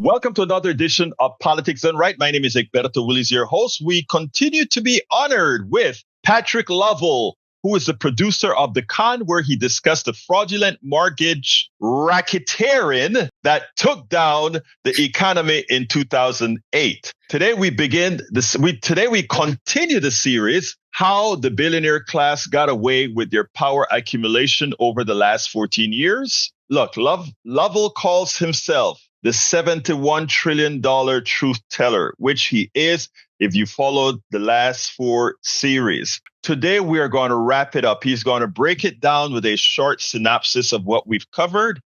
Welcome to another edition of Politics Done Right. My name is Egberto, Willies, your host. We continue to be honored with Patrick Lovell, who is the producer of The Con, where he discussed the fraudulent mortgage racketeering that took down the economy in 2008. Today we continue the series, how the billionaire class got away with their power accumulation over the last 14 years. Look, Lovell calls himself the $71 trillion truth teller, which he is if you followed the last four series. Today, we are going to wrap it up. He's going to break it down with a short synopsis of what we've covered.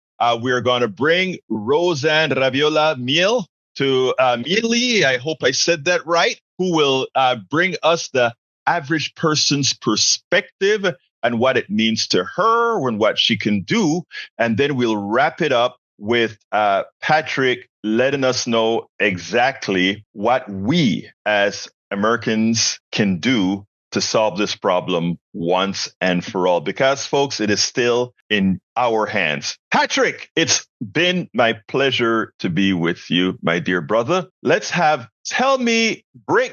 We are going to bring Ann Rabiola Miele Miele, I hope I said that right, who will bring us the average person's perspective and what it means to her and what she can do. And then we'll wrap it up with Patrick letting us know exactly what we as Americans can do to solve this problem once and for all. Because, folks, it is still in our hands. Patrick, it's been my pleasure to be with you, my dear brother. Break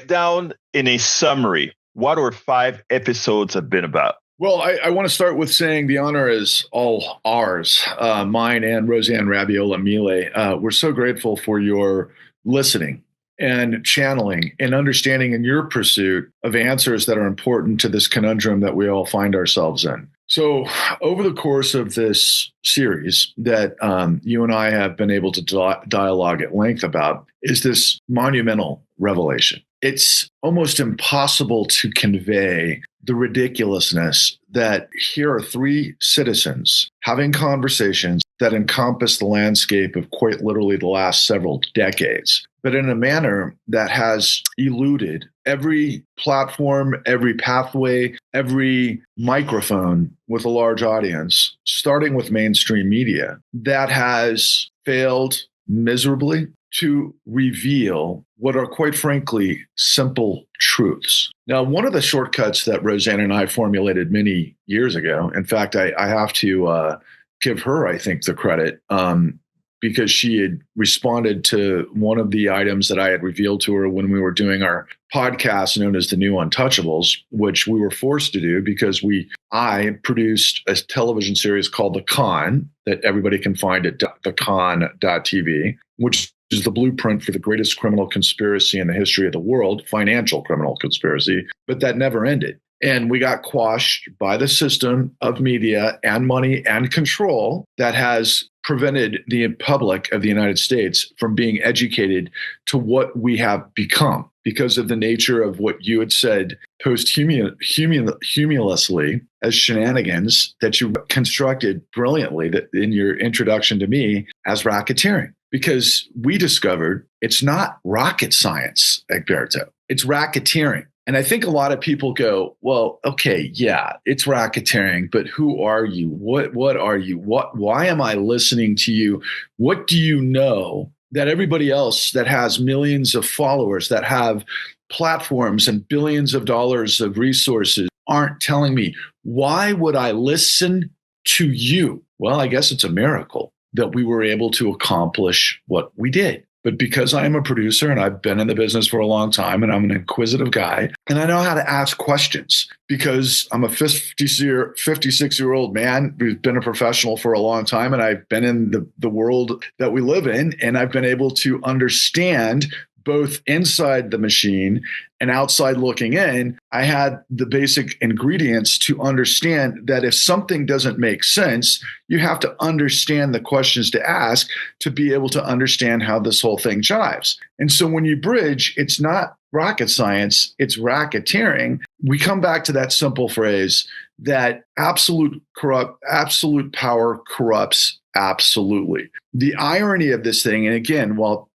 down in a summary what our 5 episodes have been about. Well, I want to start with saying the honor is all ours, mine and Ann Rabiola Miele. We're so grateful for your listening and channeling and understanding in your pursuit of answers that are important to this conundrum that we all find ourselves in. So over the course of this series that you and I have been able to dialogue at length about is this monumental revelation. It's almost impossible to convey the ridiculousness that here are 3 citizens having conversations that encompass the landscape of quite literally the last several decades, but in a manner that has eluded every platform, every pathway, every microphone with a large audience, starting with mainstream media, that has failed miserably to reveal what are, quite frankly, simple truths. Now, one of the shortcuts that Roseanne and I formulated many years ago, in fact, I have to give her, I think, the credit, because she had responded to one of the items that I had revealed to her when we were doing our podcast known as The New Untouchables, which we were forced to do because I produced a television series called The Con that everybody can find at thecon.tv, which is the blueprint for the greatest criminal conspiracy in the history of the world, financial criminal conspiracy, but that never ended. And we got quashed by the system of media and money and control that has prevented the public of the United States from being educated to what we have become because of the nature of what you had said posthumously as shenanigans that you constructed brilliantly in your introduction to me as racketeering. Because we discovered it's not rocket science, Egberto. It's racketeering. And I think a lot of people go, well, okay, yeah, it's racketeering, but who are you? What are you? Why am I listening to you? What do you know that everybody else that has millions of followers, that have platforms and billions of dollars of resources aren't telling me? Why would I listen to you? Well, I guess it's a miracle that we were able to accomplish what we did. But because I am a producer and I've been in the business for a long time and I'm an inquisitive guy and I know how to ask questions because I'm a 56-year-old man who's been a professional for a long time and I've been in the world that we live in and I've been able to understand both inside the machine and outside looking in. I had the basic ingredients to understand that if something doesn't make sense, you have to understand the questions to ask to be able to understand how this whole thing jives. And so when you bridge, it's not rocket science, it's racketeering. We come back to that simple phrase that absolute power corrupts absolutely. The irony of this thing, and again, while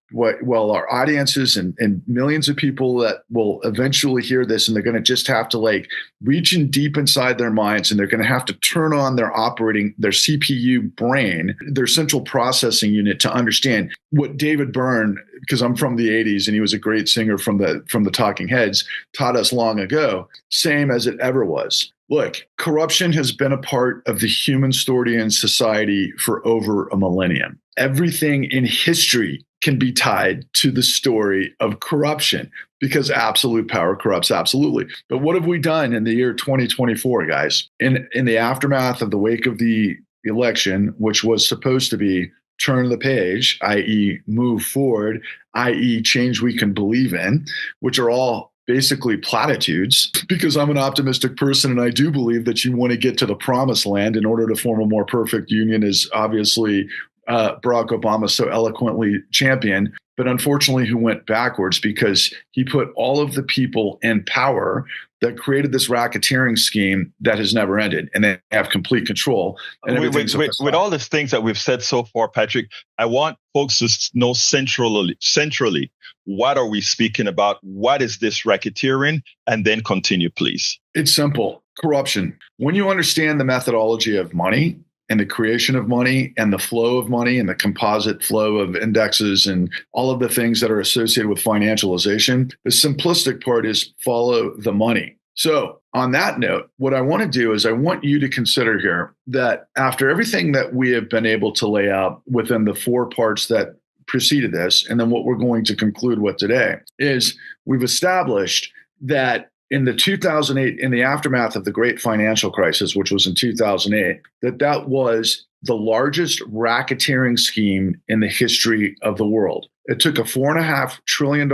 our audiences and millions of people that will eventually hear this, and they're going to just have to reach in deep inside their minds, and they're going to have to turn on their CPU brain, their central processing unit, to understand what David Byrne, because I'm from the 80s and he was a great singer from the Talking Heads, taught us long ago, same as it ever was. Look, corruption has been a part of the human story and society for over a millennium. Everything in history can be tied to the story of corruption because absolute power corrupts absolutely. But what have we done in the year 2024, guys? In the aftermath of the wake of the election, which was supposed to be turn the page, i.e. move forward, i.e. change we can believe in, which are all basically platitudes, because I'm an optimistic person and I do believe that you want to get to the promised land in order to form a more perfect union, as obviously Barack Obama so eloquently championed, but unfortunately who went backwards because he put all of the people in power that created this racketeering scheme that has never ended, and they have complete control. And with all these things that we've said so far, Patrick, I want folks to know centrally, what are we speaking about? What is this racketeering? And then continue, please. It's simple. Corruption. When you understand the methodology of money and the creation of money and the flow of money and the composite flow of indexes and all of the things that are associated with financialization, the simplistic part is follow the money. So on that note, what I want to do is I want you to consider here that after everything that we have been able to lay out within the 4 parts that preceded this, and then what we're going to conclude with today, is we've established that in the 2008, in the aftermath of the great financial crisis, which was in 2008, that was the largest racketeering scheme in the history of the world. It took a $4.5 trillion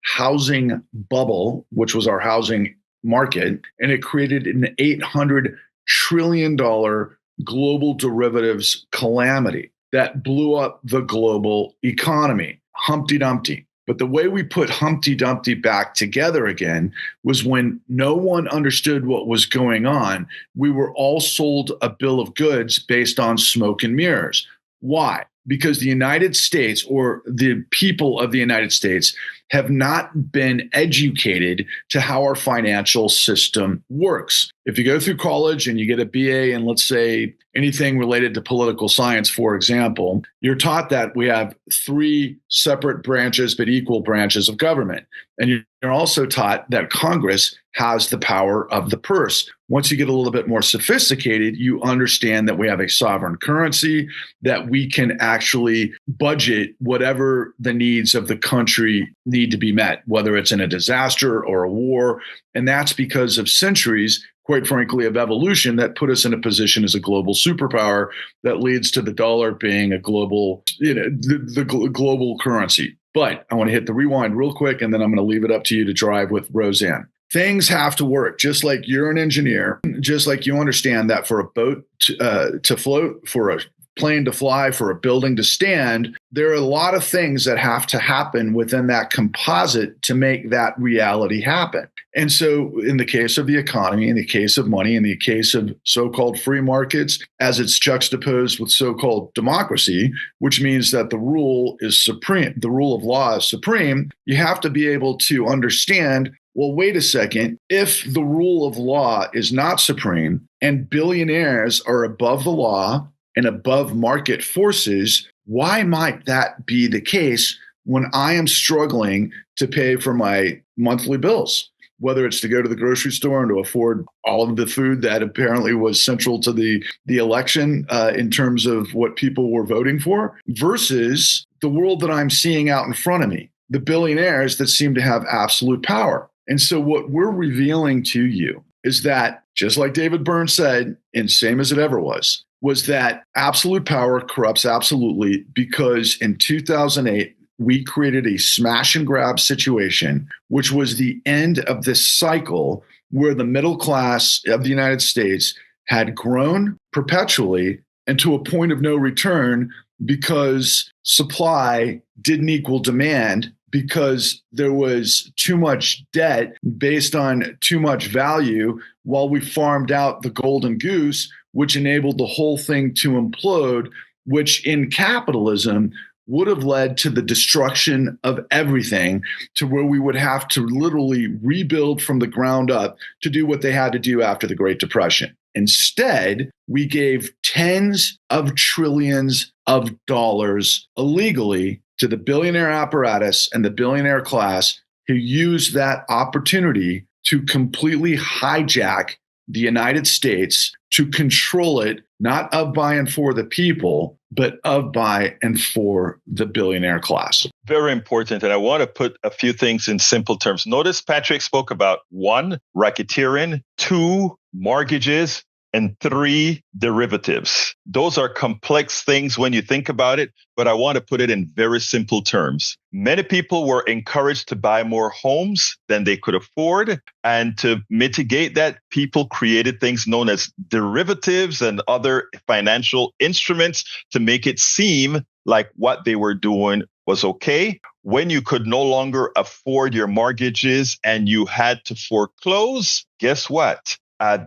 housing bubble, which was our housing market, and it created an $800 trillion global derivatives calamity that blew up the global economy. Humpty Dumpty. But the way we put Humpty Dumpty back together again was when no one understood what was going on. We were all sold a bill of goods based on smoke and mirrors. Why? Because the United States, or the people of the United States, have not been educated to how our financial system works. If you go through college and you get a BA in, let's say, anything related to political science, for example, you're taught that we have 3 separate branches but equal branches of government. And you're also taught that Congress has the power of the purse. Once you get a little bit more sophisticated, you understand that we have a sovereign currency, that we can actually budget whatever the needs of the country need to be met, whether it's in a disaster or a war. And that's because of centuries, quite frankly, of evolution that put us in a position as a global superpower that leads to the dollar being a global, the global currency. But I want to hit the rewind real quick, and then I'm going to leave it up to you to drive with Roseanne. Things have to work, just like you're an engineer, just like you understand that for a boat to float, for a plane to fly, for a building to stand, there are a lot of things that have to happen within that composite to make that reality happen. And so in the case of the economy, in the case of money, in the case of so-called free markets, as it's juxtaposed with so-called democracy, which means that the rule is supreme, the rule of law is supreme, you have to be able to understand, well, wait a second, if the rule of law is not supreme and billionaires are above the law and above market forces, why might that be the case when I am struggling to pay for my monthly bills? Whether it's to go to the grocery store and to afford all of the food that apparently was central to the election in terms of what people were voting for, versus the world that I'm seeing out in front of me, the billionaires that seem to have absolute power. And so what we're revealing to you is that, just like David Byrne said, and same as it ever was that absolute power corrupts absolutely, because in 2008, we created a smash and grab situation, which was the end of this cycle where the middle class of the United States had grown perpetually and to a point of no return, because supply didn't equal demand, because there was too much debt based on too much value, while we farmed out the golden goose, which enabled the whole thing to implode, which in capitalism would have led to the destruction of everything, to where we would have to literally rebuild from the ground up to do what they had to do after the Great Depression. Instead, we gave tens of trillions of dollars illegally to the billionaire apparatus and the billionaire class, who used that opportunity to completely hijack the United States, to control it not of, by, and for the people, but of, by, and for the billionaire class. Very important. And I want to put a few things in simple terms. Notice Patrick spoke about 1, racketeering, 2, mortgages, and 3, derivatives. Those are complex things when you think about it, but I want to put it in very simple terms. Many people were encouraged to buy more homes than they could afford. And to mitigate that, people created things known as derivatives and other financial instruments to make it seem like what they were doing was okay. When you could no longer afford your mortgages and you had to foreclose, guess what?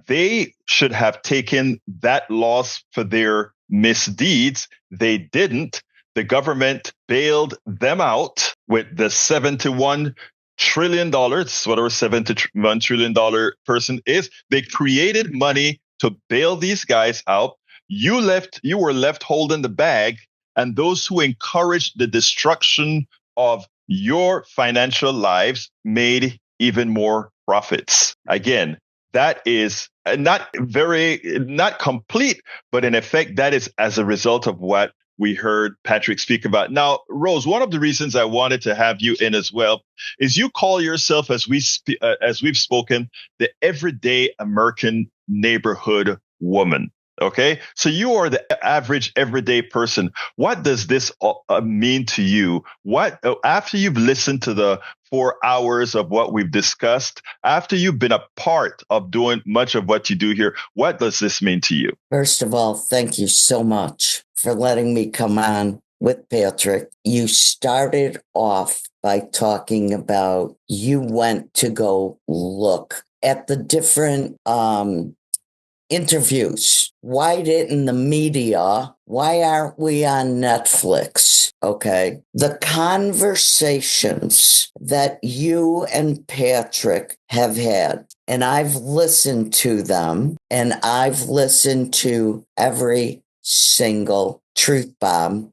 They should have taken that loss for their misdeeds. They didn't. The government bailed them out with the $71 trillion, whatever $71 trillion person is. They created money to bail these guys out. You were left holding the bag, and those who encouraged the destruction of your financial lives made even more profits. Again, that is not complete, but in effect, that is as a result of what we heard Patrick speak about. Now, Rose, one of the reasons I wanted to have you in as well is you call yourself, as we've spoken, the everyday American neighborhood woman. Okay, so you are the average everyday person. What does this mean to you? What, after you've listened to the 4 hours of what we've discussed, after you've been a part of doing much of what you do here, what does this mean to you? First of all, thank you so much for letting me come on with Patrick. You started off by talking about you went to go look at the different interviews. Why didn't the media? Why aren't we on Netflix? Okay. The conversations that you and Patrick have had, and I've listened to them, and I've listened to every single Truth Bomb,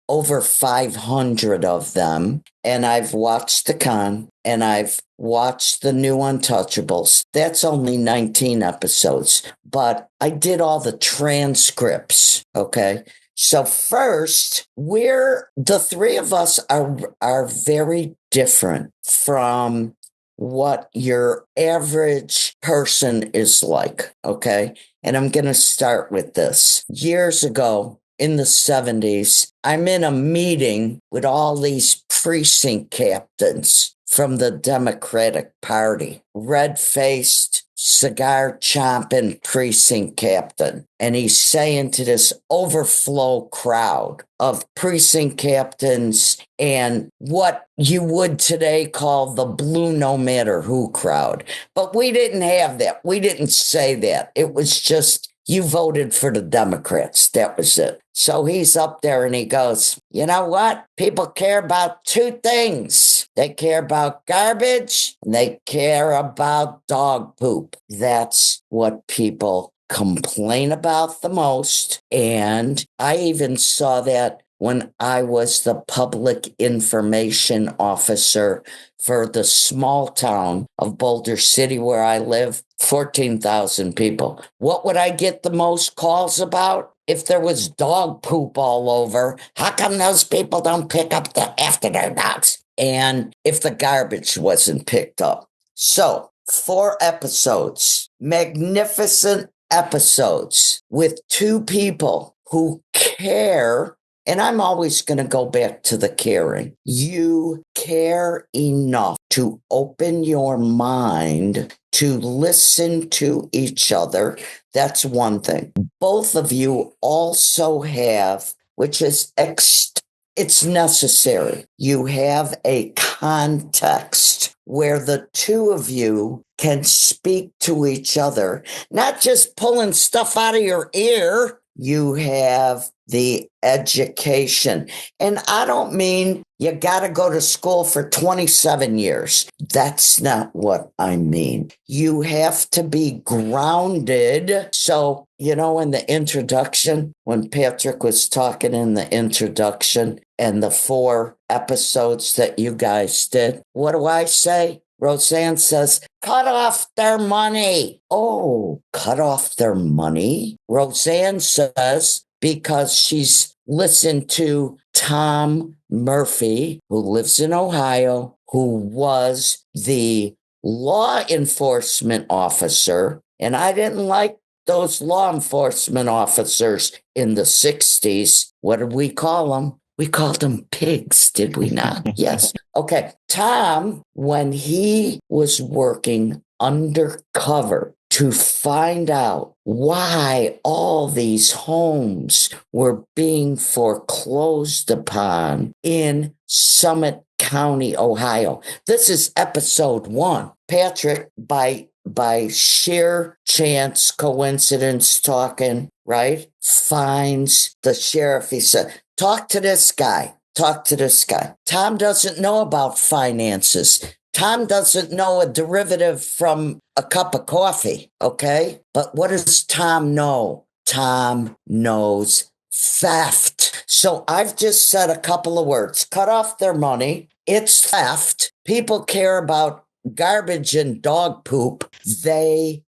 over 500 of them, and I've watched the con, and I've watched the new Untouchables. That's only 19 episodes, but I did all the transcripts, okay? So first, the three of us are very different from what your average person is like, okay? And I'm going to start with this. Years ago, in the 70s, I'm in a meeting with all these precinct captains from the Democratic Party, red-faced, cigar-chomping precinct captain. And he's saying to this overflow crowd of precinct captains and what you would today call the blue no matter who crowd. But we didn't have that. We didn't say that. It was just, you voted for the Democrats. That was it. So he's up there and he goes, you know what? People care about 2 things. They care about garbage and they care about dog poop. That's what people complain about the most. And I even saw that when I was the public information officer for the small town of Boulder City where I live, 14,000 people. What would I get the most calls about? If there was dog poop all over, how come those people don't pick up after their dogs? And if the garbage wasn't picked up. So 4 episodes, magnificent episodes with 2 people who care. And I'm always going to go back to the caring. You care enough to open your mind to listen to each other. That's one thing. Both of you also have, which is it's necessary. You have a context where the 2 of you can speak to each other, not just pulling stuff out of your ear. You have the education. And I don't mean you got to go to school for 27 years. That's not what I mean. You have to be grounded. So, in the introduction, when Patrick was talking in the introduction and the 4 episodes that you guys did, what do I say? Roseanne says, cut off their money. Oh, cut off their money? Roseanne says, because she's listened to Tom Murphy, who lives in Ohio, who was the law enforcement officer. And I didn't like those law enforcement officers in the 60s. What did we call them? We called them pigs, did we not? Yes. Okay. Tom, when he was working undercover to find out why all these homes were being foreclosed upon in Summit County, Ohio. This is episode 1. Patrick, by sheer chance, coincidence, talking, right, finds the sheriff. He said, talk to this guy. Talk to this guy. Tom doesn't know about finances. Tom doesn't know a derivative from a cup of coffee, okay? But what does Tom know? Tom knows theft. So I've just said a couple of words. Cut off their money. It's theft. People care about garbage and dog poop.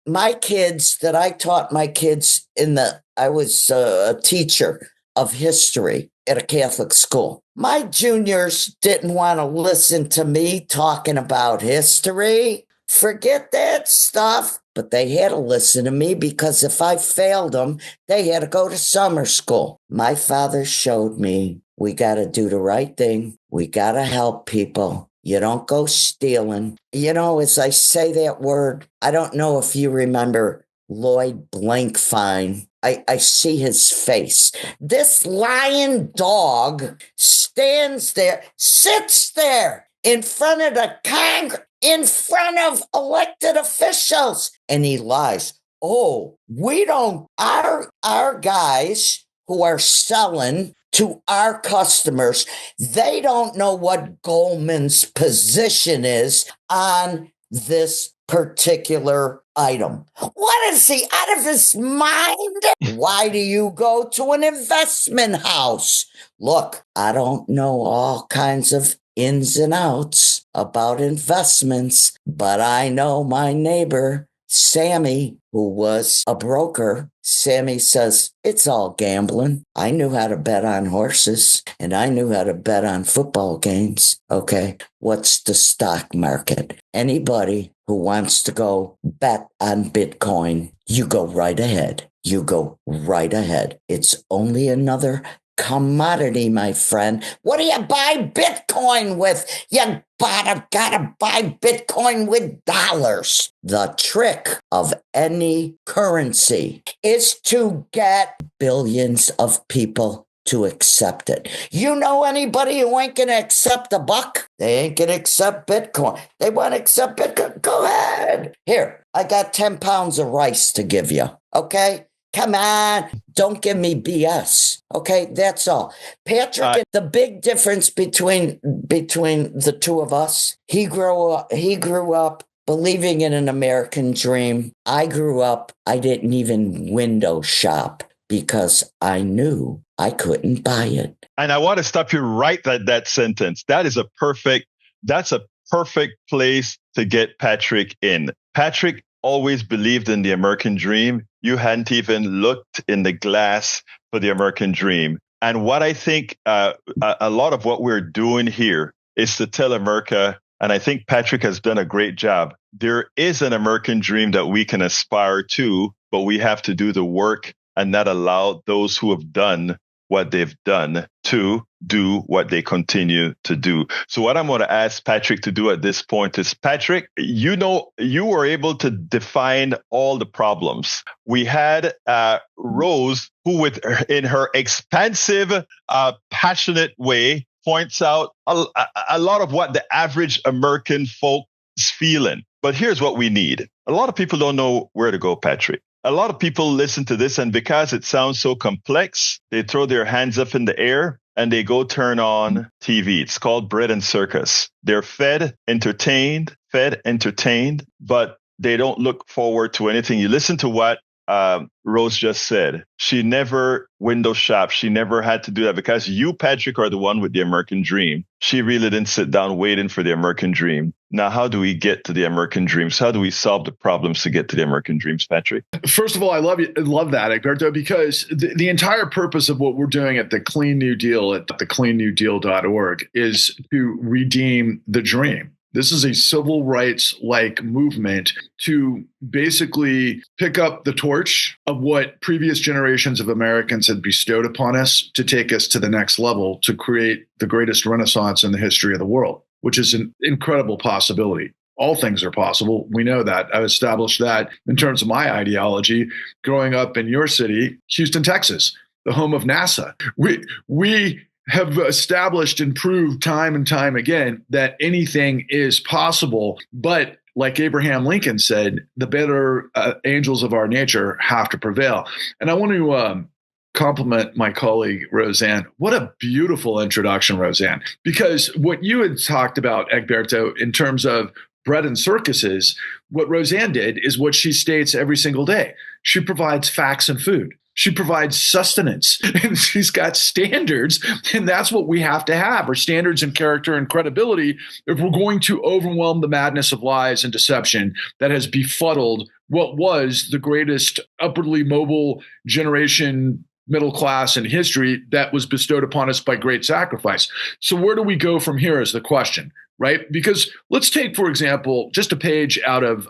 My kids that I taught my kids I was a teacher of history at a Catholic school. My juniors didn't want to listen to me talking about history. Forget that stuff. But they had to listen to me because if I failed them, they had to go to summer school. My father showed me we got to do the right thing. We got to help people. You don't go stealing. You know, as I say that word, I don't know if you remember Lloyd Blankfein. I see his face. This lying dog stands there, sits there in front of the Congress, in front of elected officials, and he lies. Oh, we don't, our guys who are selling to our customers, they don't know what Goldman's position is on this particular item. What is he, out of his mind? Why do you go to an investment house? Look, I don't know all kinds of ins and outs about investments, but I know my neighbor, Sammy, who was a broker. Sammy says, it's all gambling. I knew how to bet on horses and I knew how to bet on football games. Okay, what's the stock market? Anybody who wants to go bet on Bitcoin, you go right ahead. You go right ahead. It's only another commodity, my friend. What do you buy Bitcoin with? You gotta buy Bitcoin with dollars. The trick of any currency is to get billions of people to accept it. You know anybody who ain't gonna accept a buck? They ain't gonna accept Bitcoin. They want to accept Bitcoin. Go ahead. Here, I got 10 pounds of rice to give you. Okay? Come on, don't give me BS. Okay, that's all. Patrick, the big difference between the two of us, he grew up believing in an American dream. I grew up, I didn't even window shop because I knew I couldn't buy it. And I want to stop you right at that sentence. That's a perfect place to get Patrick in. Patrick always believed in the American dream. You hadn't even looked in the glass for the American dream. And what I think a lot of what we're doing here is to tell America, and I think Patrick has done a great job, there is an American dream that we can aspire to, but we have to do the work and not allow those who have done what they've done to do what they continue to do. So what I'm going to ask Patrick to do at this point is, Patrick, you were able to define all the problems. We had Rose, who in her expansive, passionate way, points out a lot of what the average American folk is feeling. But here's what we need. A lot of people don't know where to go, Patrick. A lot of people listen to this, and because it sounds so complex, they throw their hands up in the air and they go turn on TV. It's called bread and circus. They're fed, entertained, but they don't look forward to anything. You listen to what Rose just said. She never window shopped. She never had to do that because you, Patrick, are the one with the American dream. She really didn't sit down waiting for the American dream. Now, how do we get to the American dreams? How do we solve the problems to get to the American dreams, Patrick? First of all, I love that, Egberto, because the entire purpose of what we're doing at the Clean New Deal at thecleannewdeal.org is to redeem the dream. This is a civil rights-like movement to basically pick up the torch of what previous generations of Americans had bestowed upon us to take us to the next level, to create the greatest renaissance in the history of the world, which is an incredible possibility. All things are possible. We know that. I've established that in terms of my ideology growing up in your city, Houston, Texas, the home of NASA. We have established and proved time and time again that anything is possible. But like Abraham Lincoln said, the better angels of our nature have to prevail. And I want to compliment my colleague, Roseanne. What a beautiful introduction, Roseanne. Because what you had talked about, Egberto, in terms of bread and circuses, what Roseanne did is what she states every single day. She provides facts and food. She provides sustenance, and she's got standards, and that's what we have to have, our standards and character and credibility if we're going to overwhelm the madness of lies and deception that has befuddled what was the greatest upwardly mobile generation middle class in history that was bestowed upon us by great sacrifice. So where do we go from here is the question, right? Because let's take, for example, just a page out of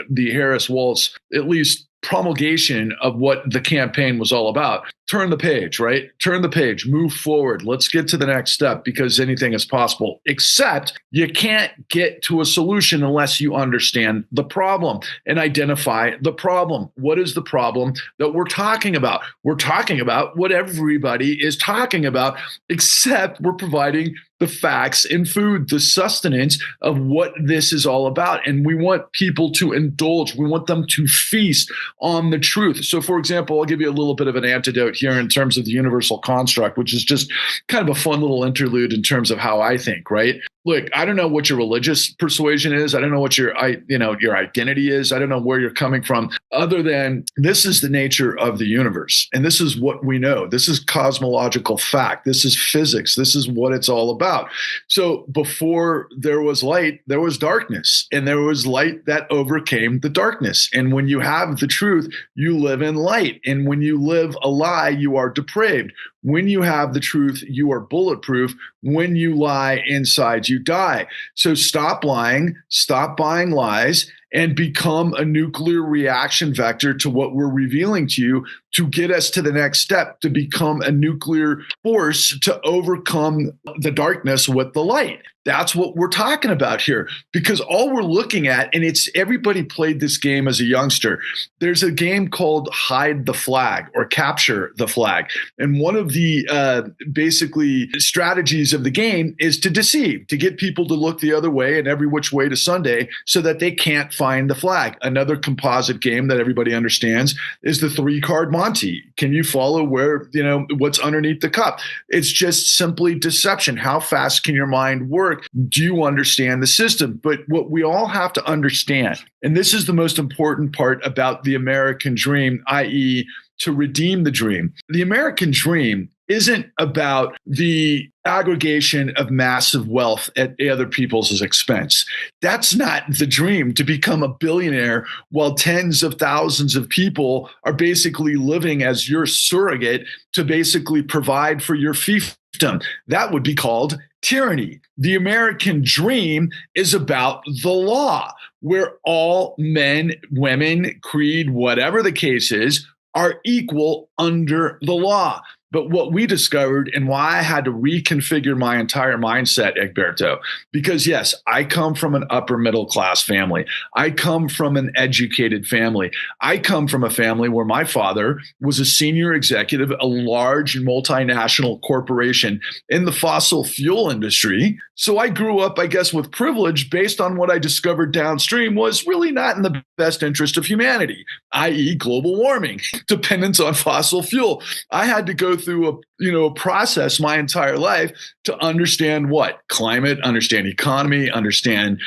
the Harris-Walz, at least promulgation of what the campaign was all about. Turn the page, right? Turn the page, move forward. Let's get to the next step because anything is possible, except you can't get to a solution unless you understand the problem and identify the problem. What is the problem that we're talking about? We're talking about what everybody is talking about, except we're providing the facts and food, the sustenance of what this is all about. And we want people to indulge. We want them to feast on the truth. So, for example, I'll give you a little bit of an antidote here in terms of the universal construct, which is just kind of a fun little interlude in terms of how I think, right? Look, I don't know what your religious persuasion is. I don't know what your identity is. I don't know where you're coming from, other than this is the nature of the universe. And this is what we know. This is cosmological fact. This is physics. This is what it's all about. So before there was light, there was darkness, and there was light that overcame the darkness. And when you have the truth, you live in light. And when you live a lie, you are depraved. When you have the truth, you are bulletproof. When you lie inside, you die. So stop lying, stop buying lies, and become a nuclear reaction vector to what we're revealing to you to get us to the next step, to become a nuclear force to overcome the darkness with the light. That's what we're talking about here, because all we're looking at, and it's everybody played this game as a youngster. There's a game called Hide the Flag or Capture the Flag. And one of the basically strategies of the game is to deceive, to get people to look the other way and every which way to Sunday so that they can't find the flag. Another composite game that everybody understands is the 3-card Monty. Can you follow what's underneath the cup? It's just simply deception. How fast can your mind work? Do you understand the system? But what we all have to understand, and this is the most important part about the American dream, i.e., to redeem the dream. The American dream isn't about the aggregation of massive wealth at other people's expense. That's not the dream, to become a billionaire while tens of thousands of people are basically living as your surrogate to basically provide for your fiefdom. That would be called tyranny. The American dream is about the law, where all men, women, creed, whatever the case is, are equal under the law. But what we discovered, and why I had to reconfigure my entire mindset, Egberto, because yes, I come from an upper middle class family. I come from an educated family. I come from a family where my father was a senior executive, a large multinational corporation in the fossil fuel industry. So I grew up, I guess, with privilege based on what I discovered downstream was really not in the best interest of humanity, i.e. global warming, dependence on fossil fuel. I had to go through a process my entire life to understand what? Climate, understand economy, understand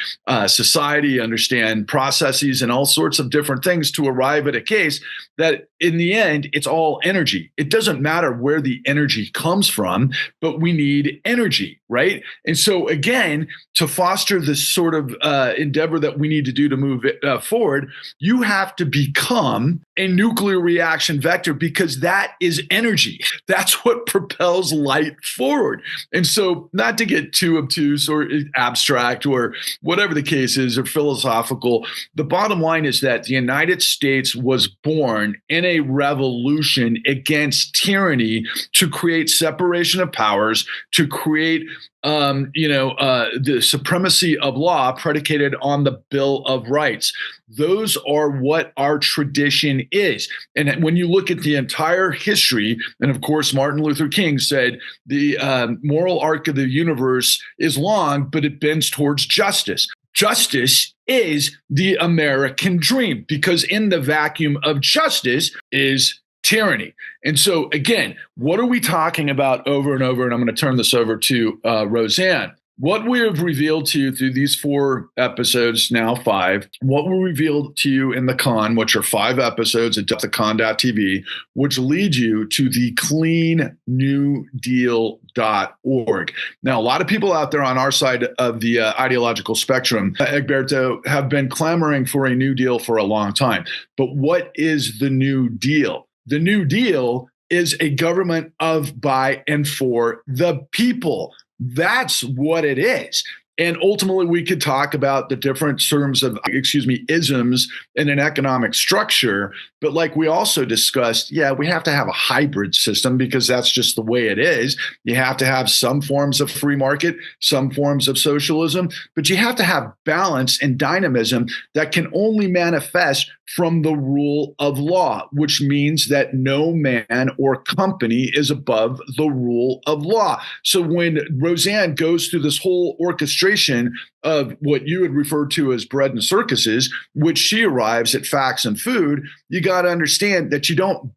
society, understand processes and all sorts of different things to arrive at a case that in the end, it's all energy. It doesn't matter where the energy comes from, but we need energy, right? And so again, to foster this sort of endeavor that we need to do to move it forward, you have to become a nuclear reaction vector, because that is energy. That's what propels light forward. And so, not to get too obtuse or abstract or whatever the case is, or philosophical, the bottom line is that the United States was born in a revolution against tyranny to create separation of powers, to create the supremacy of law predicated on the Bill of Rights. Those are what our tradition is. And when you look at the entire history, and of course, Martin Luther King said the moral arc of the universe is long, but it bends towards justice. Justice is the American dream, because in the vacuum of justice is tyranny. And so, again, what are we talking about over and over? And I'm going to turn this over to Roseanne. What we have revealed to you through these 4 episodes, now 5, what we revealed to you in the con, which are 5 episodes at thecon.tv, which lead you to the cleannewdeal.org. Now, a lot of people out there on our side of the ideological spectrum, Egberto, have been clamoring for a new deal for a long time. But what is the New Deal? The New Deal is a government of, by, and for the people. That's what it is. And ultimately, we could talk about the different terms of, isms in an economic structure. But like we also discussed, we have to have a hybrid system, because that's just the way it is. You have to have some forms of free market, some forms of socialism, but you have to have balance and dynamism that can only manifest from the rule of law, which means that no man or company is above the rule of law. So when Roseanne goes through this whole orchestration of what you would refer to as bread and circuses, which she arrives at facts and food, you got to understand that you don't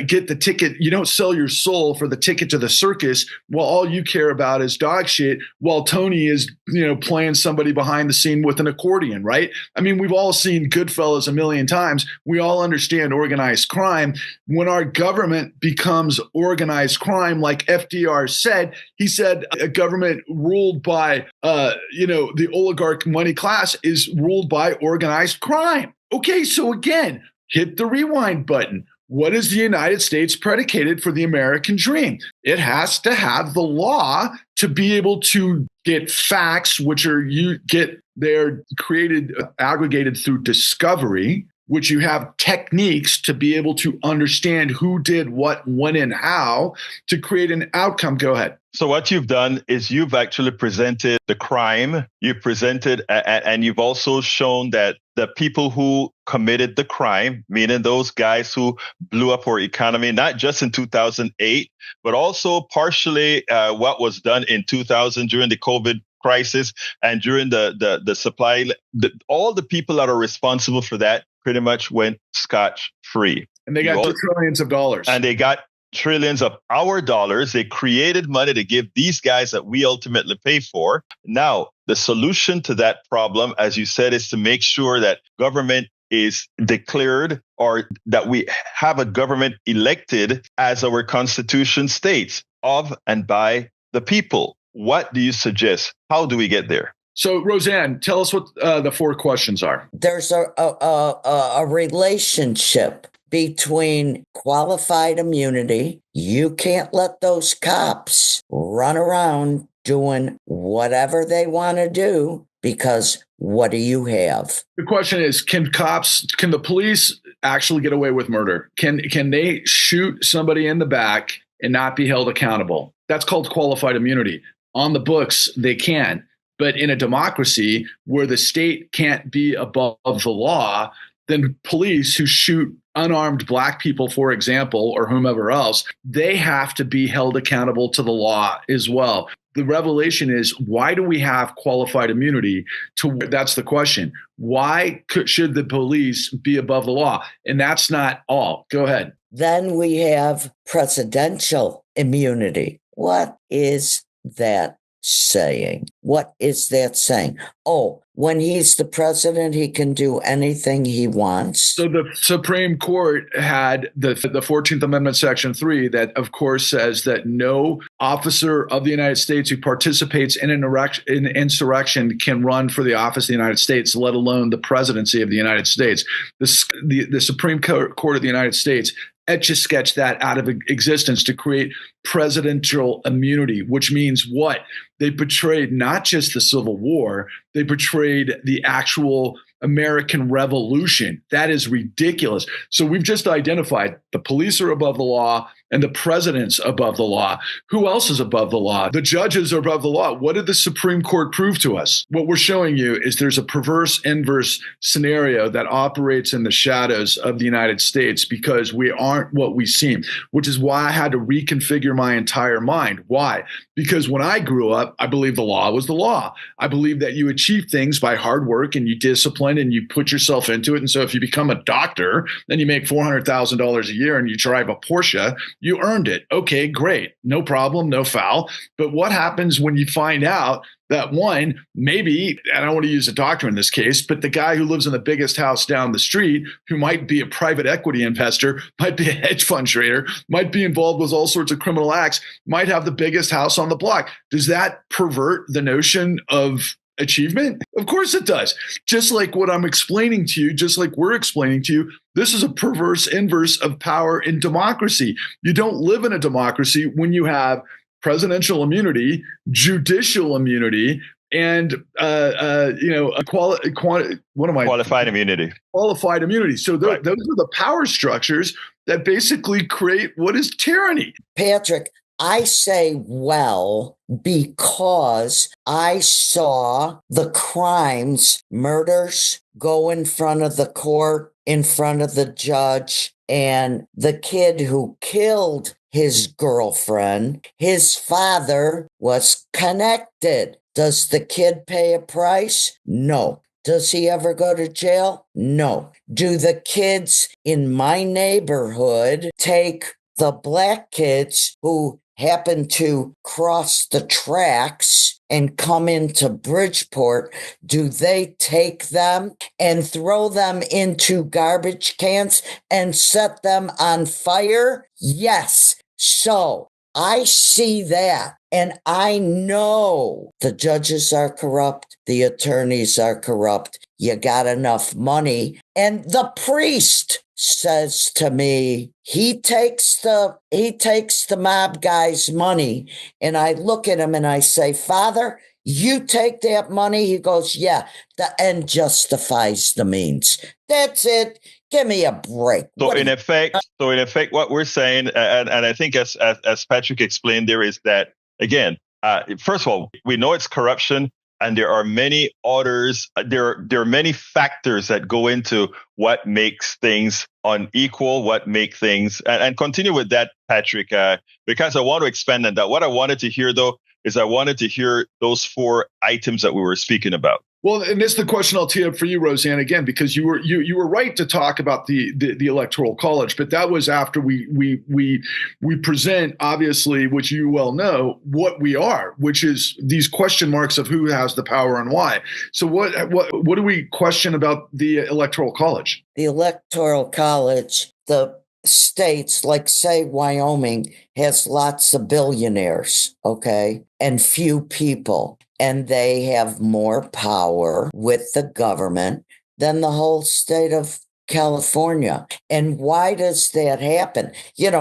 get the ticket. You don't sell your soul for the ticket to the circus while all you care about is dog shit, while Tony is, playing somebody behind the scene with an accordion, right? I mean, we've all seen Goodfellas a million times. We all understand organized crime. When our government becomes organized crime, like FDR said, he said a government ruled by the oligarch money class is ruled by organized crime. Okay, so again, hit the rewind button. What is the United States predicated for the American dream? It has to have the law to be able to get facts, which are they're created, aggregated through discovery, which you have techniques to be able to understand who did what, when, and how to create an outcome. Go ahead. So what you've done is you've actually presented the crime, you presented, and you've also shown that the people who committed the crime, meaning those guys who blew up our economy, not just in 2008, but also partially what was done in 2000 during the COVID crisis and during the supply, all the people that are responsible for that pretty much went scotch-free. And they got trillions of dollars. And they got trillions of our dollars. They created money to give these guys that we ultimately pay for. Now, the solution to that problem, as you said, is to make sure that government is declared, or that we have a government elected, as our Constitution states, of and by the people. What do you suggest? How do we get there? So, Roseanne, tell us what the 4 questions are. There's a relationship between qualified immunity. You can't let those cops run around doing whatever they want to do, because what do you have? The question is, can the police actually get away with murder? Can they shoot somebody in the back and not be held accountable? That's called qualified immunity. On the books, they can. But in a democracy where the state can't be above the law, then police who shoot unarmed black people, for example, or whomever else, they have to be held accountable to the law as well. The revelation is, why do we have qualified immunity? That's the question. Why should the police be above the law? And that's not all. Go ahead. Then we have presidential immunity. What is that? saying? What is that saying? Oh, when he's the president, he can do anything he wants. So the Supreme Court had the 14th Amendment, Section 3, that, of course, says that no officer of the United States who participates in an insurrection can run for the office of the United States, let alone the presidency of the United States. The Supreme Court of the United States etch-a-sketch that out of existence to create presidential immunity, which means what? They betrayed not just the Civil War, they betrayed the actual American Revolution. That is ridiculous. So we've just identified the police are above the law and the president's above the law. Who else is above the law? The judges are above the law. What did the Supreme Court prove to us? What we're showing you is there's a perverse inverse scenario that operates in the shadows of the United States because we aren't what we seem, which is why I had to reconfigure my entire mind. Why? Because when I grew up, I believed the law was the law. I believed that you achieve things by hard work and you discipline and you put yourself into it. And so if you become a doctor and you make $400,000 a year and you drive a Porsche, you earned it. Okay, great. No problem, no foul. But what happens when you find out that one, maybe, and I don't want to use a doctor in this case, but the guy who lives in the biggest house down the street, who might be a private equity investor, might be a hedge fund trader, might be involved with all sorts of criminal acts, might have the biggest house on the block. Does that pervert the notion of achievement? Of course it does. Just like what I'm explaining to you, just like we're explaining to you, this is a perverse inverse of power in democracy. You don't live in a democracy when you have presidential immunity, judicial immunity, and qualified immunity. Qualified immunity. So right. Those are the power structures that basically create what is tyranny. Patrick, I say well because I saw the crimes, murders go in front of the court, in front of the judge, and the kid who killed his girlfriend, his father was connected. Does the kid pay a price? No. Does he ever go to jail? No. Do the kids in my neighborhood take the black kids who happen to cross the tracks and come into Bridgeport, do they take them and throw them into garbage cans and set them on fire? Yes. So I see that, and I know the judges are corrupt, the attorneys are corrupt. You got enough money, and the priest says to me, he takes the mob guy's money, and I look at him and I say, Father, you take that money? He goes, yeah, the end justifies the means. That's it. Give me a break. So in effect, what we're saying, and I think as Patrick explained, there is that, again, first of all, we know it's corruption, and there are many others. There are many factors that go into what makes things unequal, what make things, and continue with that, Patrick, because I want to expand on that. What I wanted to hear, though, is I wanted to hear those 4 items that we were speaking about. Well, and this is the question I'll tee up for you, Roseanne, again, because you were right to talk about the Electoral College, but that was after we present, obviously, which you well know, what we are, which is these question marks of who has the power and why. So what do we question about the Electoral College? The Electoral College, the states, like say Wyoming, has lots of billionaires, okay, and few people. And they have more power with the government than the whole state of California. And why does that happen?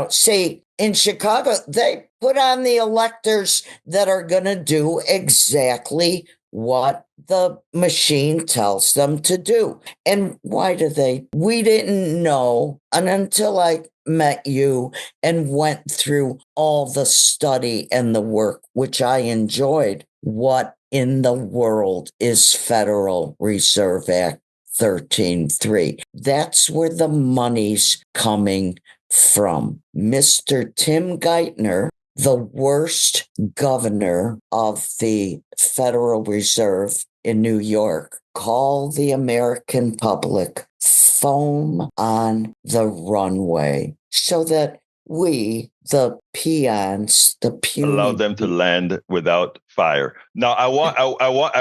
See, in Chicago, they put on the electors that are going to do exactly what the machine tells them to do. And why do they? We didn't know, and until I met you and went through all the study and the work, which I enjoyed. What in the world is Federal Reserve Act 13.3? That's where the money's coming from. Mr. Tim Geithner, the worst governor of the Federal Reserve in New York, called the American public foam on the runway so that we, the peons, the Allow puny, them to land without fire. Now, I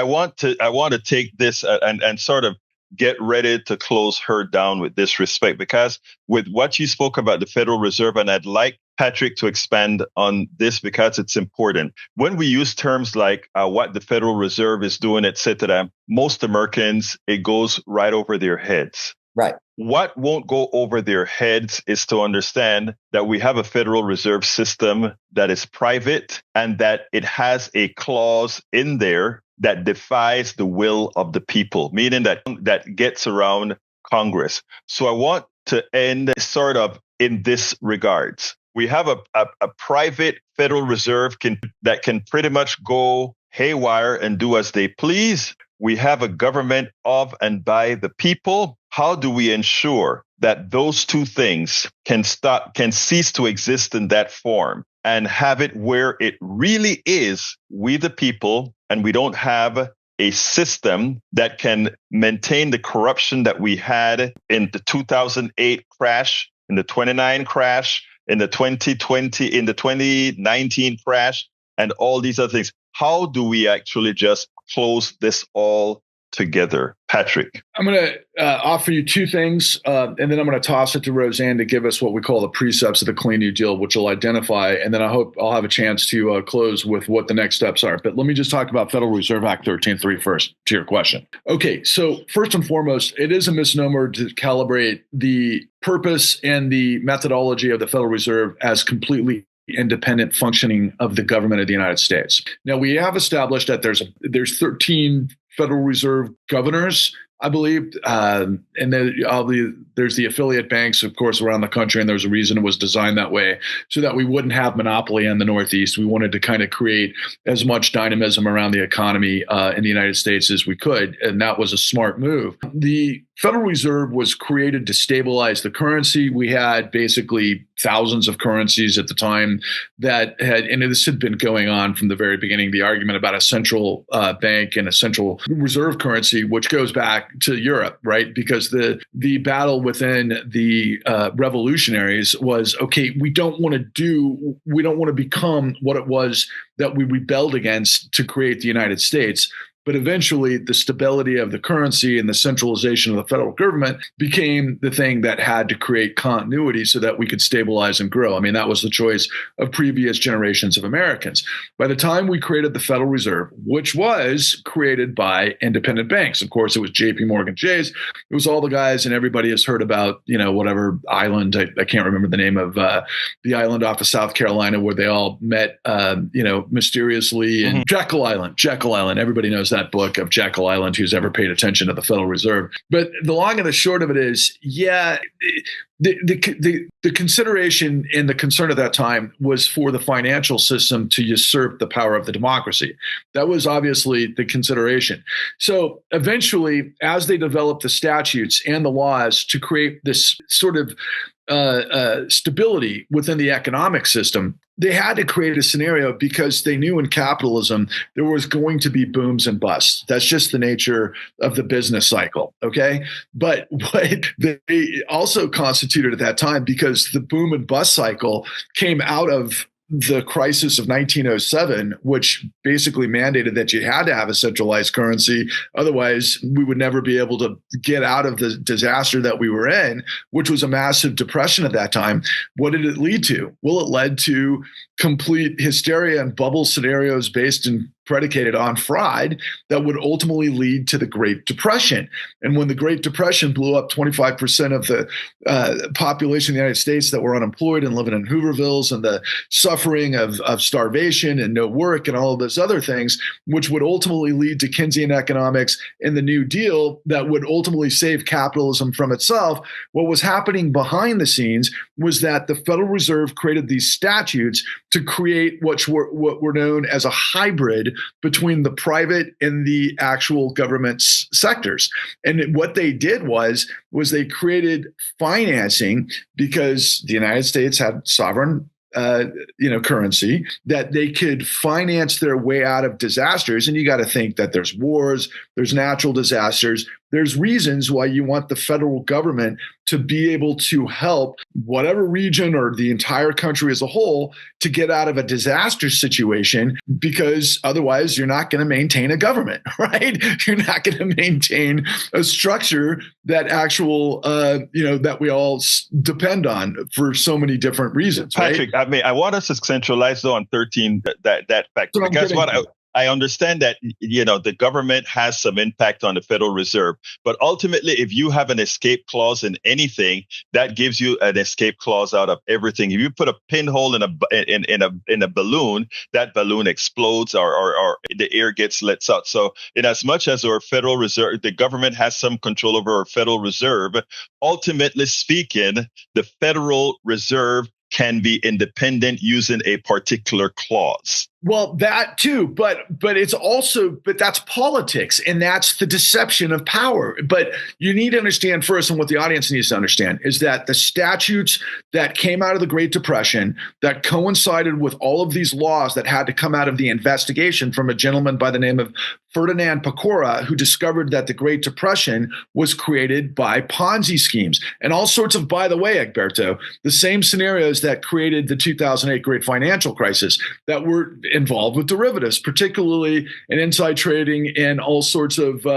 want to take this and sort of get ready to close her down with this respect, because with what you spoke about the Federal Reserve, and I'd like Patrick to expand on this because it's important. When we use terms like what the Federal Reserve is doing, etc., most Americans, it goes right over their heads. right? What won't go over their heads is to understand that we have a Federal Reserve System that is private and that it has a clause in there that defies the will of the people, meaning that gets around Congress. So I want to end sort of in this regards. We have a private Federal Reserve that can pretty much go haywire and do as they please. We have a government of and by the people. How do we ensure that those two things can cease to exist in that form and have it where it really is we the people, and we don't have a system that can maintain the corruption that we had in the 2008 crash, in the 29 crash, in the 2020, in the 2019 crash, and all these other things? How do we actually just close this all together? Patrick. I'm going to offer you two things, and then I'm going to toss it to Roseanne to give us what we call the precepts of the Clean New Deal, which will identify, and then I hope I'll have a chance to close with what the next steps are. But let me just talk about Federal Reserve Act 13.3 first, to your question. Okay, so first and foremost, it is a misnomer to calibrate the purpose and the methodology of the Federal Reserve as completely independent functioning of the government of the United States. Now, we have established that there's 13 Federal Reserve governors, I believe, and then there's the affiliate banks, of course, around the country, and there's a reason it was designed that way, so that we wouldn't have monopoly in the Northeast. We wanted to kind of create as much dynamism around the economy in the United States as we could, and that was a smart move. The Federal Reserve was created to stabilize the currency. We had basically thousands of currencies at the time that and this had been going on from the very beginning, the argument about a central bank and a central reserve currency, which goes back to Europe, right? Because the battle within the revolutionaries was, okay, we don't want to become what it was that we rebelled against to create the United States. But eventually, the stability of the currency and the centralization of the federal government became the thing that had to create continuity so that we could stabilize and grow. I mean, that was the choice of previous generations of Americans. By the time we created the Federal Reserve, which was created by independent banks, of course, it was J.P. Morgan Chase. It was all the guys, and everybody has heard about, whatever island. I can't remember the name of the island off of South Carolina where they all met, mysteriously. And Jekyll Island. Everybody knows that book of Jekyll Island, who's ever paid attention to the Federal Reserve. But the long and the short of it is, the consideration and the concern at that time was for the financial system to usurp the power of the democracy. That was obviously the consideration. So eventually, as they developed the statutes and the laws to create this sort of stability within the economic system, they had to create a scenario because they knew in capitalism there was going to be booms and busts. That's just the nature of the business cycle, okay? But what they also constituted at that time, because the boom and bust cycle came out of the crisis of 1907, which basically mandated that you had to have a centralized currency. Otherwise, we would never be able to get out of the disaster that we were in, which was a massive depression at that time. What did it lead to? Well, it led to complete hysteria and bubble scenarios based and predicated on fraud that would ultimately lead to the Great Depression. And when the Great Depression blew up 25% of the population of the United States that were unemployed and living in Hoovervilles, and the suffering of starvation and no work and all of those other things, which would ultimately lead to Keynesian economics and the New Deal that would ultimately save capitalism from itself, what was happening behind the scenes was that the Federal Reserve created these statutes to create what were known as a hybrid between the private and the actual government sectors. And what they did was they created financing, because the United States had sovereign currency, that they could finance their way out of disasters. And you got to think that there's wars, there's natural disasters. there's reasons why you want the federal government to be able to help whatever region or the entire country as a whole to get out of a disaster situation, because otherwise you're not going to maintain a government, right? You're not going to maintain a structure that that we all depend on for so many different reasons. Patrick, right? I mean, I want us to centralize though on 13 that fact, because I understand that, the government has some impact on the Federal Reserve, but ultimately, if you have an escape clause in anything, that gives you an escape clause out of everything. If you put a pinhole in a balloon, that balloon explodes or the air gets let out. So, in as much as our Federal Reserve, the government has some control over our Federal Reserve, ultimately speaking, the Federal Reserve can be independent using a particular clause. Well, that too, but that's politics, and that's the deception of power. But you need to understand first, and what the audience needs to understand is that the statutes that came out of the Great Depression that coincided with all of these laws that had to come out of the investigation from a gentleman by the name of Ferdinand Pecora, who discovered that the Great Depression was created by Ponzi schemes and all sorts of, by the way, Egberto, the same scenarios that created the 2008 Great Financial Crisis that were involved with derivatives, particularly in inside trading and all sorts of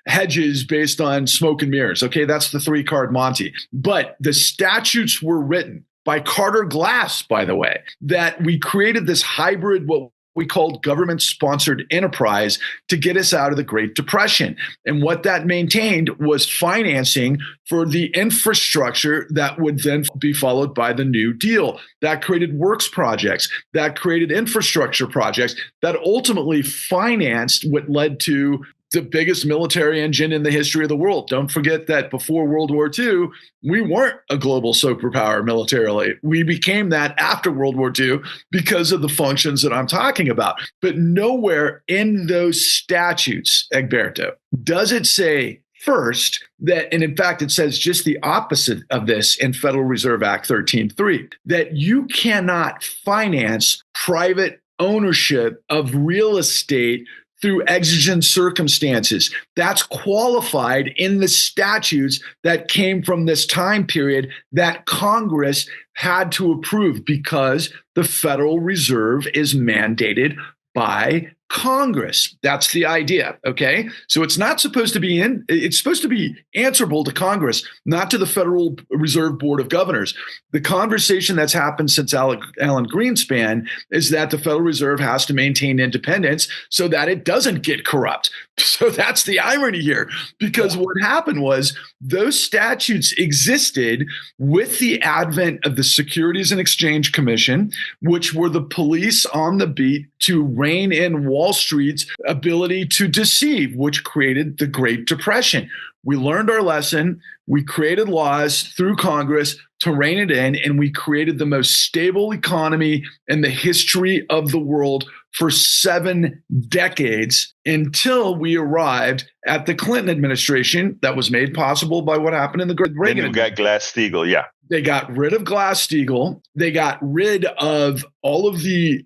hedges based on smoke and mirrors. Okay, that's the three-card Monty. But the statutes were written by Carter Glass, by the way, that we created this hybrid, what we called government-sponsored enterprise to get us out of the Great Depression. And what that maintained was financing for the infrastructure that would then be followed by the New Deal. That created works projects, that created infrastructure projects, that ultimately financed what led to the biggest military engine in the history of the world. Don't forget that before World War II, we weren't a global superpower militarily. We became that after World War II because of the functions that I'm talking about. But nowhere in those statutes, Egberto, does it say first that, and in fact, it says just the opposite of this in Federal Reserve Act 13.3, that you cannot finance private ownership of real estate through exigent circumstances. That's qualified in the statutes that came from this time period that Congress had to approve because the Federal Reserve is mandated by Congress. That's the idea. Okay. So it's not supposed to be it's supposed to be answerable to Congress, not to the Federal Reserve Board of Governors. The conversation that's happened since Alan Greenspan is that the Federal Reserve has to maintain independence so that it doesn't get corrupt. So that's the irony here, because what happened was those statutes existed with the advent of the Securities and Exchange Commission, which were the police on the beat to rein in Wall Street's ability to deceive, which created the Great Depression. We learned our lesson. We created laws through Congress to rein it in, and we created the most stable economy in the history of the world for 7 decades until we arrived at the Clinton administration. That was made possible by what happened in the Reagan. Then we got Glass-Steagall, yeah. They got rid of Glass-Steagall. They got rid of all of the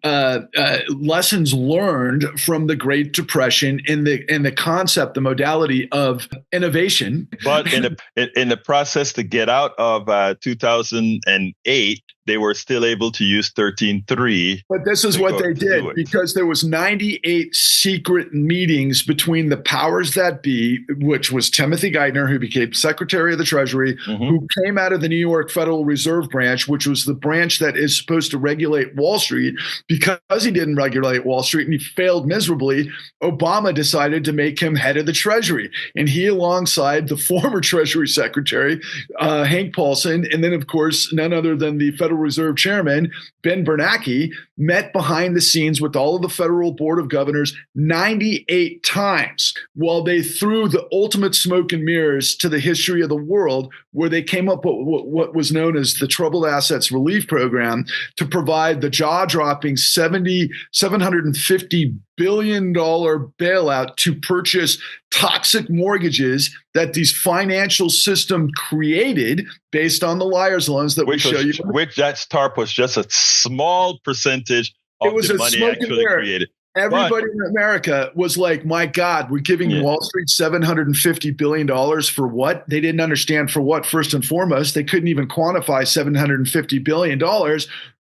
lessons learned from the Great Depression in the concept, the modality of innovation. But in the process to get out of 2008, they were still able to use 13.3. But this is what they did, because there was 98 secret meetings between the powers that be, which was Timothy Geithner, who became Secretary of the Treasury, who came out of the New York Federal Reserve Branch, which was the branch that is supposed to regulate Wall Street. Because he didn't regulate Wall Street and he failed miserably, Obama decided to make him head of the Treasury. And he, alongside the former Treasury Secretary, Hank Paulson, and then, of course, none other than the Federal Reserve Chairman, Ben Bernanke, met behind the scenes with all of the Federal Board of Governors 98 times while they threw the ultimate smoke and mirrors to the history of the world, where they came up with what was known as the Troubled Assets Relief Program to provide the jaw-dropping $750 billion bailout to purchase toxic mortgages that these financial system created based on the liar's loans that we show you. Which that TARP was just a small percentage of the money actually created. Everybody in America was like, my God, we're giving Wall Street $750 billion for what? They didn't understand for what, first and foremost. They couldn't even quantify $750 billion.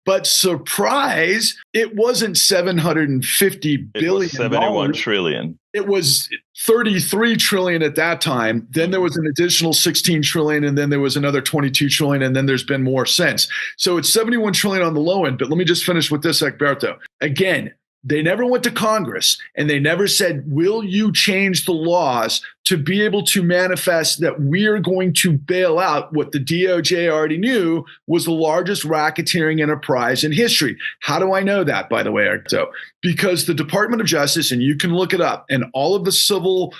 But surprise, it wasn't $750 billion. It was 71 trillion. It was 33 trillion at that time. Then there was an additional 16 trillion, and then there was another 22 trillion, and then there's been more since. So it's 71 trillion on the low end. But let me just finish with this, Egberto. Again, they never went to Congress and they never said, will you change the laws to be able to manifest that we're going to bail out what the DOJ already knew was the largest racketeering enterprise in history. How do I know that, by the way, Egberto? Because the Department of Justice, and you can look it up, and all of the civil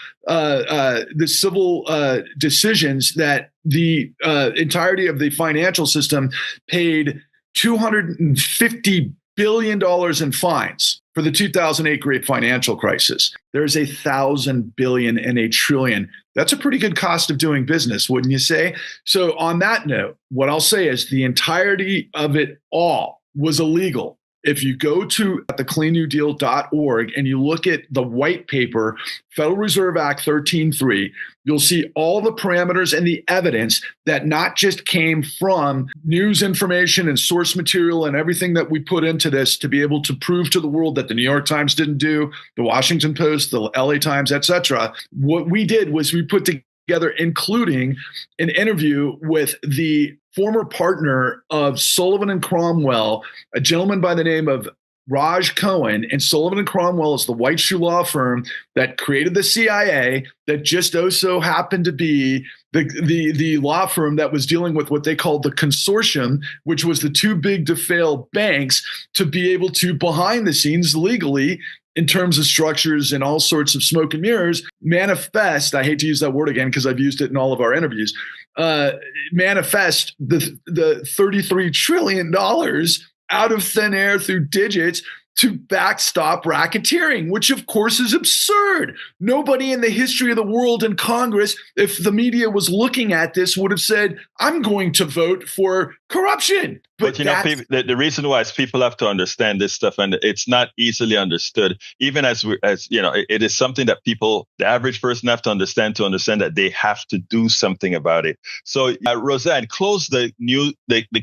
decisions that the entirety of the financial system paid $250 billion in fines for the 2008 great financial crisis. There's 1,000 billion and a trillion. That's a pretty good cost of doing business, wouldn't you say? So on that note, what I'll say is the entirety of it all was illegal. If you go to thecleannewdeal.org and you look at the white paper, Federal Reserve Act 13.3, you'll see all the parameters and the evidence that not just came from news information and source material and everything that we put into this to be able to prove to the world that the New York Times didn't do, the Washington Post, the LA Times, etc. What we did was we put together, including an interview with the former partner of Sullivan and Cromwell, a gentleman by the name of Raj Cohen. And Sullivan and Cromwell is the white shoe law firm that created the CIA, that just also happened to be the law firm that was dealing with what they called the consortium, which was the too big to fail banks to be able to, behind the scenes legally, in terms of structures and all sorts of smoke and mirrors, manifest, I hate to use that word again because I've used it in all of our interviews, manifest the $33 trillion out of thin air through digits to backstop racketeering, which of course is absurd. Nobody in the history of the world in Congress, if the media was looking at this, would have said, I'm going to vote for corruption. But you know, the reason why is people have to understand this stuff, and it's not easily understood. Even as you know, it is something that people, the average person, have to understand that they have to do something about it. So, Roseanne, close the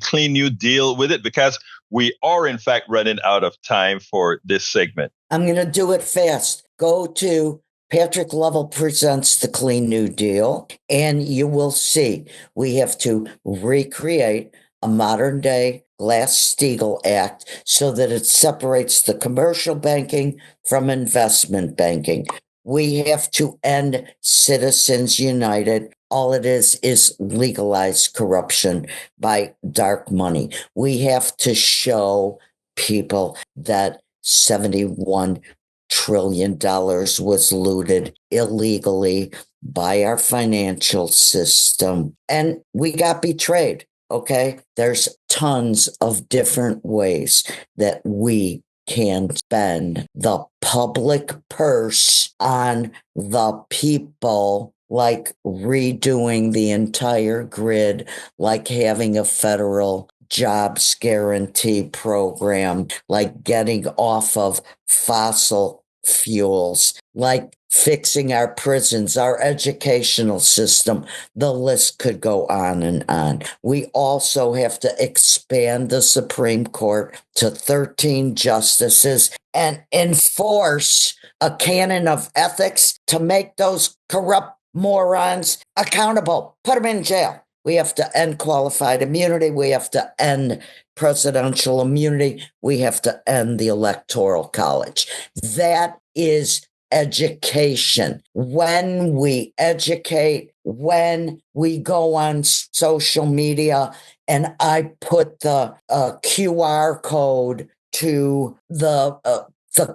Clean New Deal with it, because we are in fact running out of time for this segment. I'm going to do it fast. Go to Patrick Lovell Presents the Clean New Deal, and you will see we have to recreate a modern day Glass-Steagall Act so that it separates the commercial banking from investment banking. We have to end Citizens United. All it is legalized corruption by dark money. We have to show people that $71 trillion was looted illegally by our financial system. And we got betrayed. Okay, there's tons of different ways that we can spend the public purse on the people, like redoing the entire grid, like having a federal jobs guarantee program, like getting off of fossil fuels, like fixing our prisons, our educational system. The list could go on and on. We also have to expand the Supreme Court to 13 justices and enforce a canon of ethics to make those corrupt morons accountable. Put them in jail. We have to end qualified immunity. We have to end presidential immunity. We have to end the Electoral College. That is education. When we educate, when we go on social media and I put the QR code to the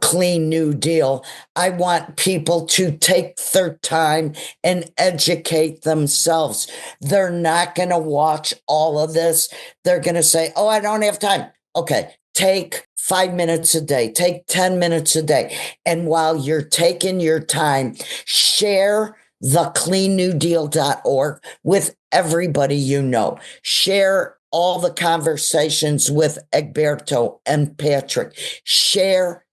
Clean New Deal, I want people to take their time and educate themselves. They're not going to watch all of this. They're going to say, oh, I don't have time. Okay, take 5 minutes a day, take 10 minutes a day. And while you're taking your time, share thecleannewdeal.org with everybody you know. Share all the conversations with Egberto and Patrick. Share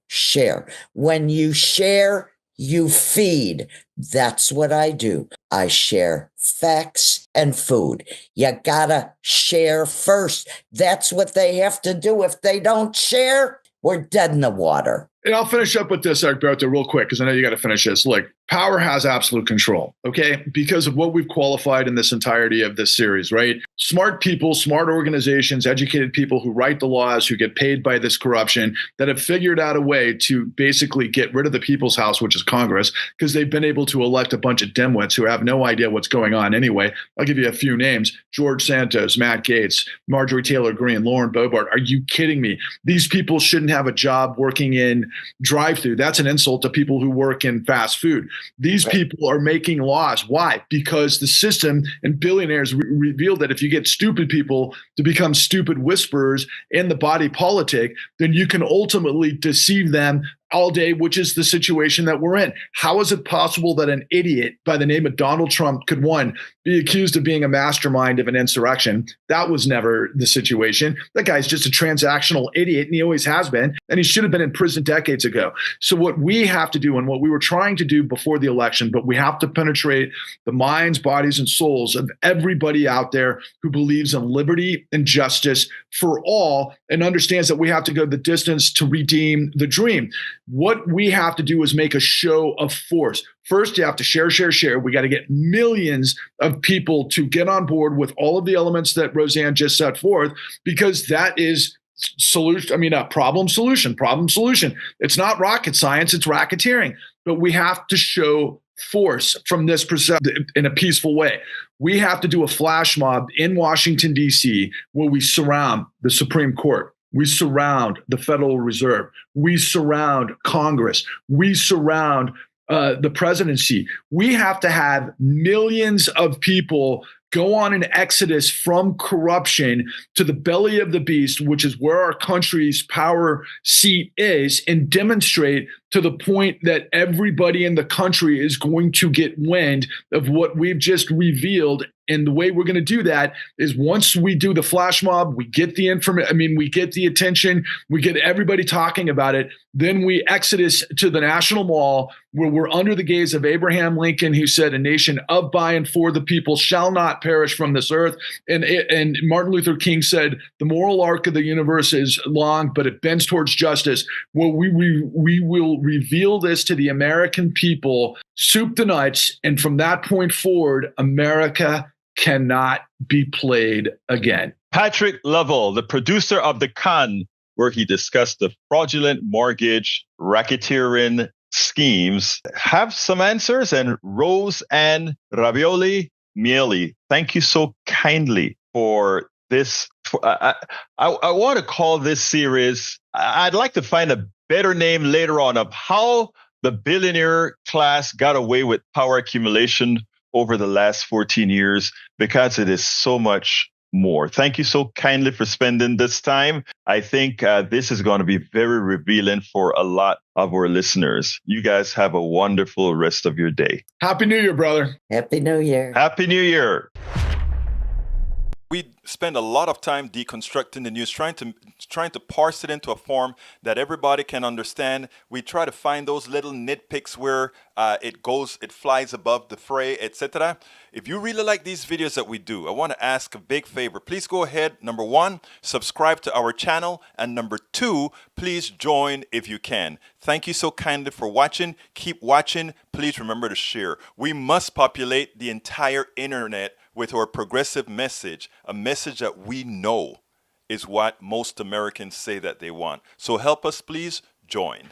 share. When you share, you feed. That's what I do. I share facts and food. You gotta share first. That's what they have to do. If they don't share, we're dead in the water. And I'll finish up with this, Egberto, real quick, because I know you got to finish this. Look, power has absolute control, okay? Because of what we've qualified in this entirety of this series, right? Smart people, smart organizations, educated people who write the laws, who get paid by this corruption, that have figured out a way to basically get rid of the people's house, which is Congress, because they've been able to elect a bunch of dimwits who have no idea what's going on anyway. I'll give you a few names: George Santos, Matt Gaetz, Marjorie Taylor Greene, Lauren Boebert. Are you kidding me? These people shouldn't have a job working in drive-through. That's an insult to people who work in fast food. These people are making laws. Why? Because the system and billionaires revealed that if you get stupid people to become stupid whisperers in the body politic, then you can ultimately deceive them all day, which is the situation that we're in. How is it possible that an idiot by the name of Donald Trump could, one, be accused of being a mastermind of an insurrection? That was never the situation. That guy's just a transactional idiot, and he always has been, and he should have been in prison decades ago. So what we have to do, and what we were trying to do before the election, but we have to penetrate the minds, bodies, and souls of everybody out there who believes in liberty and justice for all and understands that we have to go the distance to redeem the dream. What we have to do is make a show of force. First, you have to share, share, share. We got to get millions of people to get on board with all of the elements that Roseanne just set forth, because that is problem solution. It's not rocket science, it's racketeering. But we have to show force from this perspective in a peaceful way. We have to do a flash mob in Washington, D.C., where we surround the Supreme Court. We surround the Federal Reserve. We surround Congress. We surround the presidency. We have to have millions of people go on an exodus from corruption to the belly of the beast, which is where our country's power seat is, and demonstrate to the point that everybody in the country is going to get wind of what we've just revealed. And the way we're going to do that is once we do the flash mob, we get the we get the attention, we get everybody talking about it. Then we exodus to the National Mall, where we're under the gaze of Abraham Lincoln, who said, "A nation of, by, and for the people shall not perish from this earth." And Martin Luther King said, "The moral arc of the universe is long, but it bends towards justice." Well, we will reveal this to the American people, soup to nuts, and from that point forward, America cannot be played again. Patrick Lovell, the producer of The Con, where he discussed the fraudulent mortgage racketeering schemes, have some answers. And Ann Rabiola Miele, thank you so kindly for this. I want to call this series, I'd like to find a better name later on, of how the billionaire class got away with power accumulation over the last 14 years, because it is so much more. Thank you so kindly for spending this time. I think this is going to be very revealing for a lot of our listeners. You guys have a wonderful rest of your day. Happy New Year, brother. Happy New Year. Happy New Year. We spend a lot of time deconstructing the news, trying to parse it into a form that everybody can understand. We try to find those little nitpicks where it flies above the fray, etc. If you really like these videos that we do, I want to ask a big favor. Please go ahead. Number one, subscribe to our channel. And number two, please join if you can. Thank you so kindly for watching. Keep watching. Please remember to share. We must populate the entire internet with our progressive message, a message that we know is what most Americans say that they want. So help us, please join.